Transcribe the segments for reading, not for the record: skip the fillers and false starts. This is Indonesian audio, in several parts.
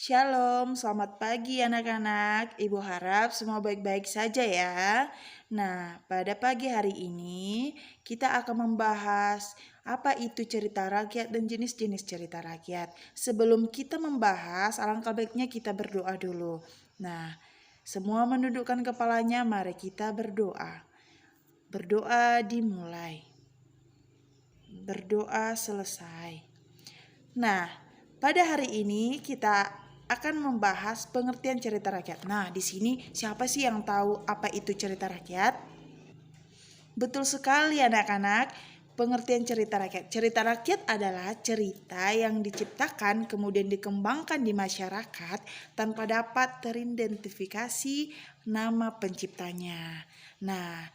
Shalom, selamat pagi anak-anak. Ibu harap semua baik-baik saja ya. Nah, pada pagi hari ini kita akan membahas apa itu cerita rakyat dan jenis-jenis cerita rakyat. Sebelum kita membahas, alangkah baiknya kita berdoa dulu. Nah, semua menundukkan kepalanya, mari kita berdoa. Berdoa dimulai. Berdoa selesai. Nah, pada hari ini kita akan membahas pengertian cerita rakyat. Nah, di sini siapa sih yang tahu apa itu cerita rakyat? Betul sekali anak-anak, pengertian cerita rakyat. Cerita rakyat adalah cerita yang diciptakan kemudian dikembangkan di masyarakat tanpa dapat teridentifikasi nama penciptanya. Nah,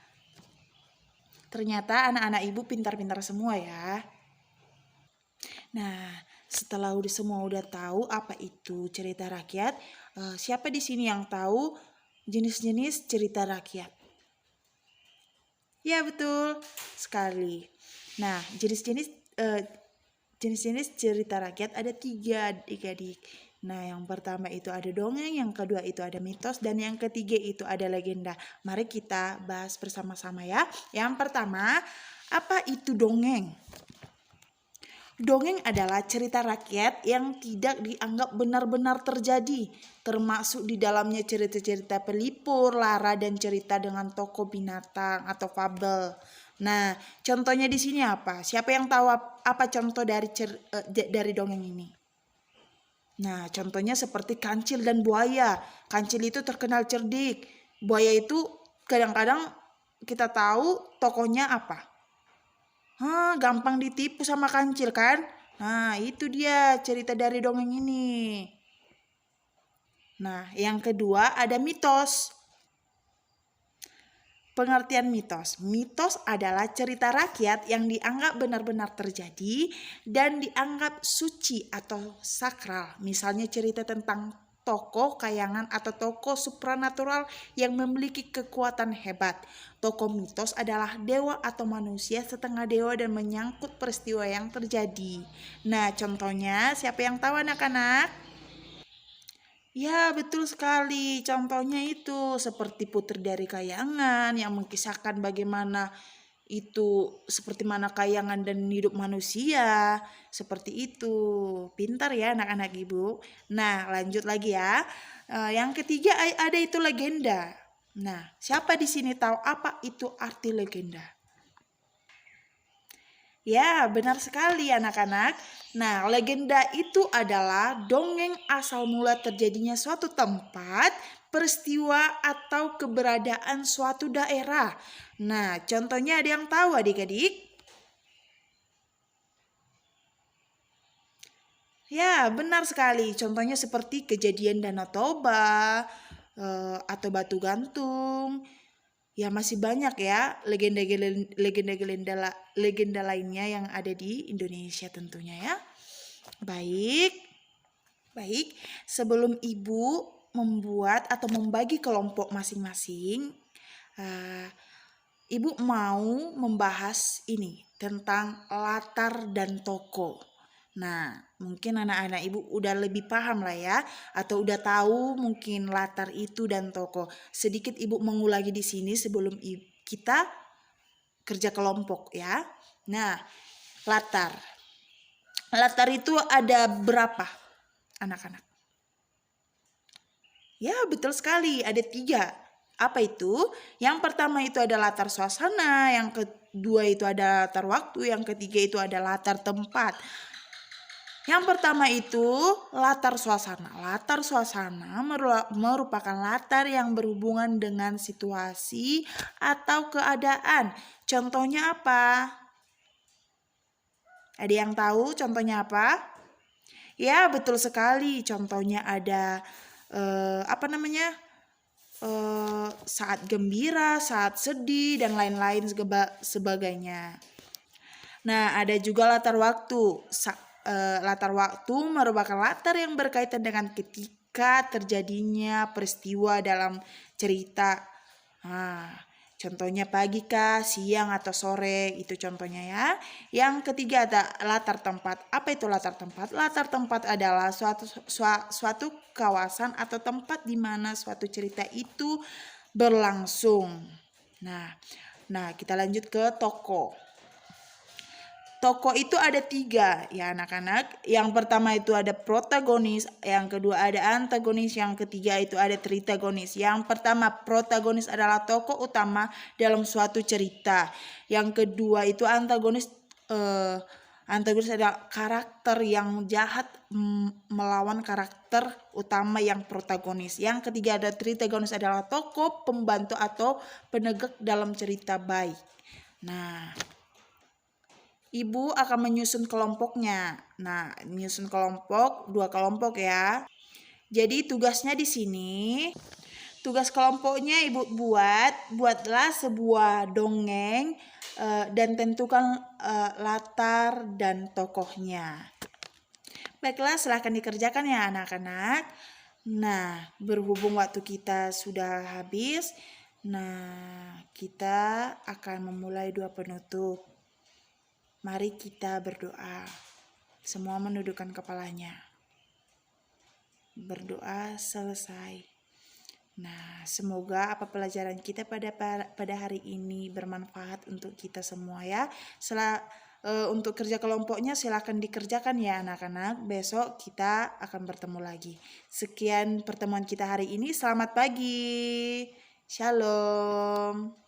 ternyata anak-anak ibu pintar-pintar semua ya. Nah, setelah semua udah tahu apa itu cerita rakyat, siapa di sini yang tahu jenis-jenis cerita rakyat? Ya, betul sekali. Nah, jenis-jenis cerita rakyat ada 3 adik-adik. Nah, yang pertama itu ada dongeng, yang kedua itu ada mitos, dan yang ketiga itu ada legenda. Mari kita bahas bersama-sama ya. Yang pertama, apa itu dongeng? Dongeng adalah cerita rakyat yang tidak dianggap benar-benar terjadi, termasuk di dalamnya cerita-cerita pelipur, lara, dan cerita dengan tokoh binatang atau fabel. Nah, contohnya di sini apa? Siapa yang tahu apa contoh dari dongeng ini? Nah, contohnya seperti kancil dan buaya. Kancil itu terkenal cerdik. Buaya itu kadang-kadang kita tahu tokohnya apa? Gampang ditipu sama kancil kan? Nah, itu dia cerita dari dongeng ini. Nah, yang kedua ada mitos. Pengertian mitos. Mitos adalah cerita rakyat yang dianggap benar-benar terjadi dan dianggap suci atau sakral. Misalnya cerita tentang tokoh kayangan atau tokoh supranatural yang memiliki kekuatan hebat. Tokoh mitos adalah dewa atau manusia setengah dewa dan menyangkut peristiwa yang terjadi. Nah, contohnya siapa yang tahu anak-anak? Ya, betul sekali. Contohnya itu seperti Putri dari Kayangan yang mengisahkan bagaimana itu seperti mana kayangan dan hidup manusia. Seperti itu. Pintar ya anak-anak ibu. Nah, lanjut lagi ya. Yang ketiga ada itu legenda. Nah, siapa di sini tahu apa itu arti legenda? Ya, benar sekali anak-anak. Nah, legenda itu adalah dongeng asal mula terjadinya suatu tempat, peristiwa, atau keberadaan suatu daerah. Nah, contohnya ada yang tahu adik-adik? Ya, benar sekali. Contohnya seperti kejadian Danau Toba, atau Batu Gantung. Ya, masih banyak ya legenda lainnya yang ada di Indonesia tentunya ya. Baik. Sebelum ibu membuat atau membagi kelompok masing-masing, ibu mau membahas ini tentang latar dan tokoh. Nah, mungkin anak-anak ibu udah lebih paham lah ya, atau udah tahu mungkin latar itu dan tokoh. Sedikit ibu mengulangi di sini sebelum kita kerja kelompok ya. Nah, latar. Latar itu ada berapa anak-anak? Ya, betul sekali, ada 3. Apa itu? Yang pertama itu ada latar suasana, yang kedua itu ada latar waktu, yang ketiga itu ada latar tempat. Yang pertama itu latar suasana. Latar suasana merupakan latar yang berhubungan dengan situasi atau keadaan. Contohnya apa? Ada yang tahu contohnya apa? Ya, betul sekali. Contohnya ada saat gembira, saat sedih, dan lain-lain sebagainya. Nah, ada juga latar waktu. Latar waktu merupakan latar yang berkaitan dengan ketika terjadinya peristiwa dalam cerita. Nah, Contohnya pagi kah, siang atau sore, itu contohnya ya. Yang ketiga ada latar tempat. Apa itu latar tempat? Latar tempat adalah suatu kawasan atau tempat di mana suatu cerita itu berlangsung. Nah, kita lanjut ke tokoh. Tokoh itu ada 3 ya anak-anak. Yang pertama itu ada protagonis, yang kedua ada antagonis, yang ketiga itu ada tritagonis. Yang pertama protagonis adalah tokoh utama dalam suatu cerita. Yang kedua itu antagonis. Antagonis adalah karakter yang jahat melawan karakter utama yang protagonis. Yang ketiga ada tritagonis adalah tokoh pembantu atau penegak dalam cerita baik. Nah, Ibu akan menyusun kelompoknya. Nah, menyusun kelompok, 2 kelompok ya. Jadi tugasnya di sini, tugas kelompoknya Ibu buatlah sebuah dongeng dan tentukan latar dan tokohnya. Baiklah, silahkan dikerjakan ya anak-anak. Nah, berhubung waktu kita sudah habis, nah kita akan memulai doa penutup. Mari kita berdoa. Semua menundukkan kepalanya. Berdoa selesai. Nah, semoga apa pelajaran kita pada hari ini bermanfaat untuk kita semua ya. Untuk kerja kelompoknya silakan dikerjakan ya anak-anak. Besok kita akan bertemu lagi. Sekian pertemuan kita hari ini. Selamat pagi. Shalom.